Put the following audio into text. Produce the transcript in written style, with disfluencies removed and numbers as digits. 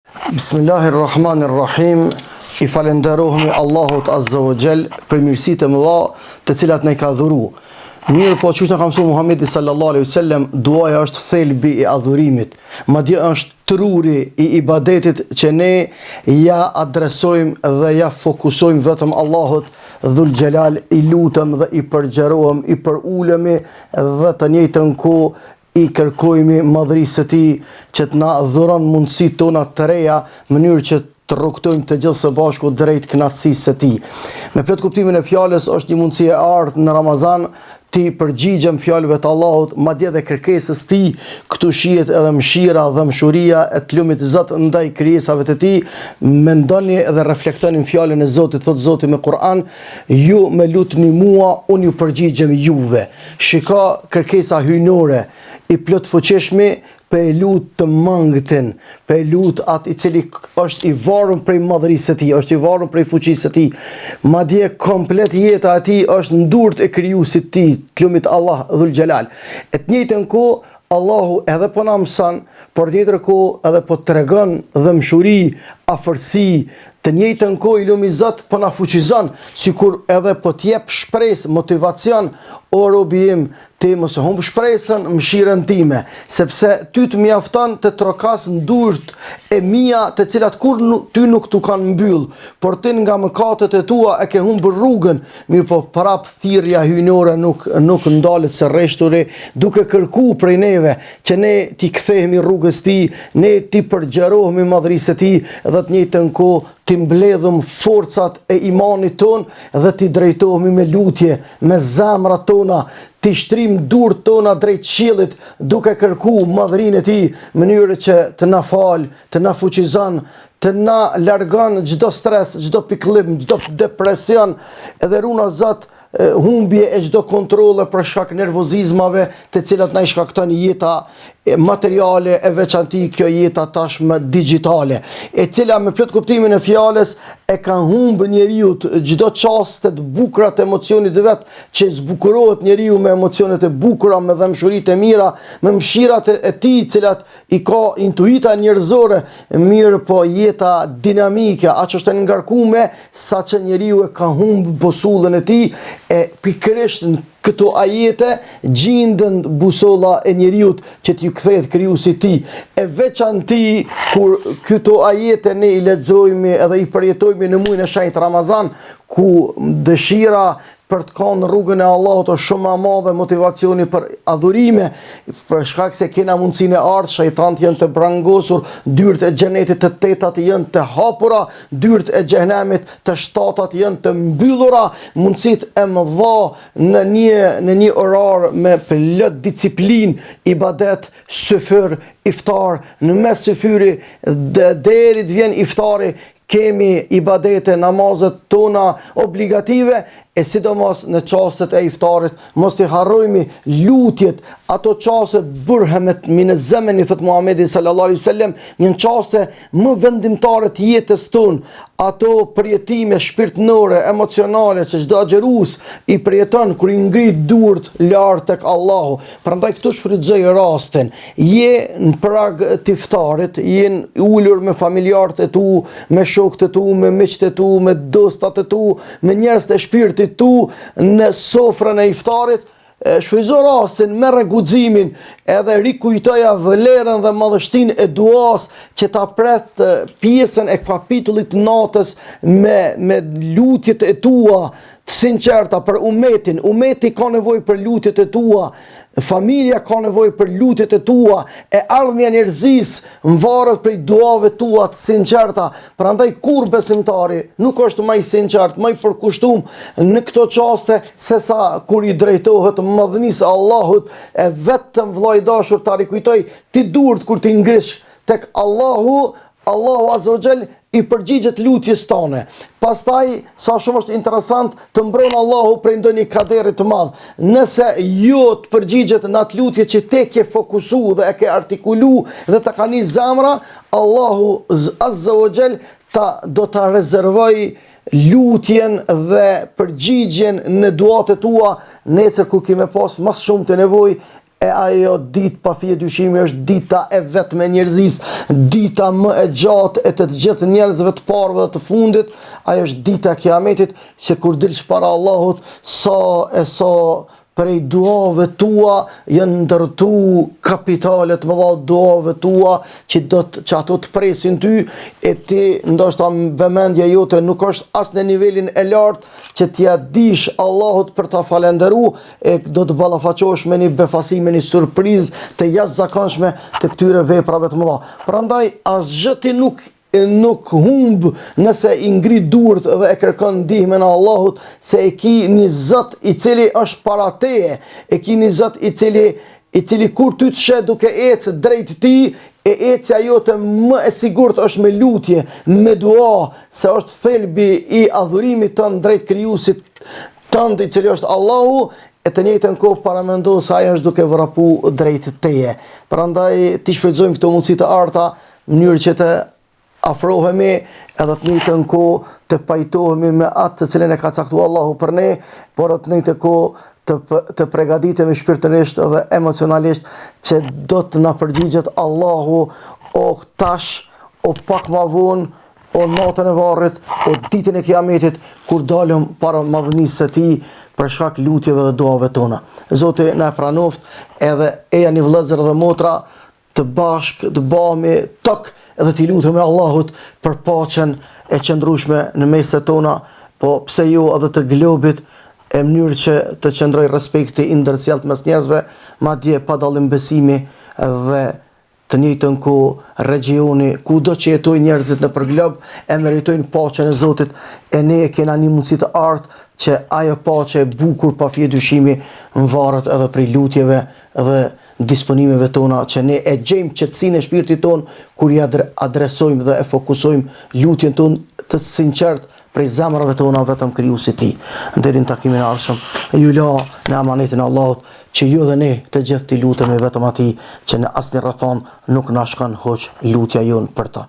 Bismillahirrahmanirrahim. I falenderohemi Allahut Azza wa Jall për mirësitë e mëdha të cilat na i ka dhuru. Mirë po çush na ka mësuar Muhamedi sallallahu alaihi wasallam, duaja është thelbi i adhurimit. Madje është truri i ibadetit që ne ja adresojmë dhe ja fokusojmë vetëm Allahut Dhul Jalal, i lutem dhe i përgjerohem, i përulemi dhe të njëjtën kohë i kërkojmë madhërisë së Tij që të na dhuron mundësitë tona të reja, në mënyrë që të rrugtojmë të gjithë së bashku drejt kënaqësisë së Tij. Me plot kuptimin e fjalës, është një mundësi e ardhur në Ramazan ti përgjigjem fjalëve të Allahut, madje edhe kërkesës Tij, këtu shihet edhe mëshira dhe mshuria e të lumit Zot ndaj krijesave të Tij. Mendoni dhe reflektoni fjalën e Zotit, thot Zoti me Kur'an, ju më lutni mua, unë ju përgjigjem juve. Shiko kërkesa hyjnore i plot fuqishmi, për e lut të mangëtin, për e lut atë i cili është i varur prej madhërisë së Tij, është i varur prej fuqisë së Tij. Madje komplet jeta e Tij është ndurt e krijuesit të Tij, të lumit Allah Dhul Jalal. E të njëjtën kohë Allahu edhe po na mëson, por në tjetër kohë edhe po tregon dhe mshuri, afërsi. Të njëjtën kohë i lumi Zot po na fuqizon, sikur edhe po t'jep shpresë, motivacion, o robi im, ti mos e humb shpresën, mëshirën time, sepse ty të mjafton të trokas ndurt e mia të cilat kur ty nuk tu kanë mbyll, por ti nga mëkatet e tua e ke humbur rrugën, mirë po prap thirrja hyjnore nuk ndalet së rreshturi, duke kërku prej neve që ne t'i kthehemi rrugës Tij, ne t'i përgjerohemi madhërisë së Tij dhe të njëjtën kohë t'i mbledhëm forcat e imanit ton dhe t'i drejtohemi me lutje, me zemrat tona, t'i shtrim durët tona drejt qiellit, duke kërku madhërinë e Tij, në mënyrë që të na fal, të na fuqizon, të na largon çdo stres, çdo pikëllim, çdo depresion, edhe runa Zot humbje e çdo kontrolle për shkak nervozizmave të cilat na i shkakton jeta materiale, e veçanti kjo jeta tashmë digjitale, e cila me plot kuptimin e fjalës e ka humbë njeriu çdo çaste të bukura të emocionit të vet, që zbukurohet njeriu me emocionet e bukura, me dëmshuritë e mira, me mëshirat e Tij, cilat i ka intuita njerëzore, mirë po jeta dinamike, aq është e ngarkuar saqë njeriu e ka humbë busullën e Tij. E pikërisht në këto ajete gjindën busolla e njeriut që t'ju kthehet krijuesit të Tij. E veçanti kur këto ajete ne i lexojmë edhe i përjetojmë në muajin e shenjtë Ramazan, ku dëshira për të kanë rrugën e Allahut është shumë e madhe, motivacioni për adhurime, për shkak se kena mundësinë e ardhshme, shejtanët janë të brangosur, dyert e xhenetit të tetat janë të hapura, dyert e xhenemit të shtatat janë të mbyllura, mundësitë e mëdha në një orar me plot disiplinë, ibadet, syfyr, iftar, në mes syfyri deri të vjen iftari, kemi ibadete, namazet tona obligative, e sidomos në çastet e iftarit, mos t'i harrojmë lutjet, ato çaste burhamet min az-zamani, thot Muhamedi sallallahu alaihi wasallam, një çaste më vendimtare të jetës tonë, ato përjetime shpirtënore, emocionale që çdo xherues i përjeton kur i ngrit duart lart tek Allahu. Prandaj këtu shfrytëzoj rastin. Je në prag të iftarit, je ulur me familjarët e tu, me shokët e tu, me miqtë e tu, me dostat e tu, me njerëz të shpirtit tu në sofrën e iftarit, shfrytëzo rastin, merr guximin, edhe rikujtoja vlerën dhe madhështinë e duas që ta pret pjesën e kapitullit natës me lutjet e tua të sinqerta për umetin. Umeti ka nevojë për lutjet e tua, familja ka nevojë për lutjet e tua, e ardhmja njerëzisë varet prej duave tua të sinqerta. Prandaj kur besimtari nuk është më i sinqert, më i përkushtuar në këto çaste sesa kur i drejtohet madhënisë Allahut, e vetëm vllai dashur ta rikujtoj ti duart kur ti ngrish tek Allahu Azza wa Jall i përgjigjet lutjes tone. Pastaj, sa shumë është interesant të mbron Allahu prej ndonjë kaderi të madh. Nëse jo të përgjigjet në atë lutje që te ke fokusu dhe e ke artikulu dhe të ka një zemra, Allahu Azza wa Jall do të rezervoj lutjen dhe përgjigjen në duat e tua nesër kur kime pas mas shumë të nevojë e ajo ditë pa fije dyshimi është dita e vetme e njerëzisë, dita më e gjatë e të gjithë njerëzve të parëve dhe të fundit, ajo është dita e Kiametit, që kur dilsh para Allahut, sa prej duave tua janë ndërtu kapitalet më dha duave tua që ato të presin ty, e ti ndoshta vëmendja jote nuk është as në nivelin e lartë që t'ja dish Allahut për ta falenderu, e do të ballafaqohesh me një befasi, me një surprizë të jashtëzakonshme të këtyre veprave të mëdha. Prandaj asgjë ti nuk humb nëse i ngri duart dhe e kërkon ndihmën e Allahut, se e ki një Zot i cili është para teje, e ki një Zot i cili kur ty të sheh duke ecë drejt ti, e ecja jote më e sigurt është me lutje, me dua, se është thelbi i adhurimit tënd drejt krijuesit tënd i cili është Allahu, e të njëjtën kohë paramendo se ai është duke vrapu drejt teje. Prandaj ti shfrytëzojmë këto mundësi të arta në mënyrë që të afrohemi edhe të njëjtën kohë të pajtohemi me atë të cilën e ka caktuar Allahu për ne, por të njëjtën kohë të përgatitemi shpirtërisht dhe emocionalisht që do të na përgjigjet Allahu o tash, o pak ma vonë, o natën e varrit, o ditën e Kiametit, kur dalëm para madhënisë së Tij për shkak lutjeve dhe duave tona. Zoti na pranoft, edhe e janë vëllezër dhe motra të bashkë të bëhemi tok edhe t'i lutemi Allahut për paqen e qëndrueshme në meset tona, po pse jo edhe të globit, e mënyrë që të qëndroj respekti indërsjellët mes njerëzve, madje pa dallim besimi, dhe të njëjtën kohë regioni kudo që jetojnë njerëzit nëpër glob e meritojnë paqen e Zotit, e ne kena një mundësi të artë që ajo paqe e bukur pa fije dyshimi varet edhe prej lutjeve dhe disponimeve tona, që ne e gjejmë qetësinë e shpirtit ton kur i adresojmë dhe e fokusojmë lutjen tonë të sinqert prej zemrave tona vetëm Krijuesit Tij. Deri në takimin e ardhshëm, ju la në amanetin e Allahut që ju dhe ne të gjithë t'i lutemi vetëm Atij, që në asnjë rrethon nuk na shkon hoq lutja jon për ta.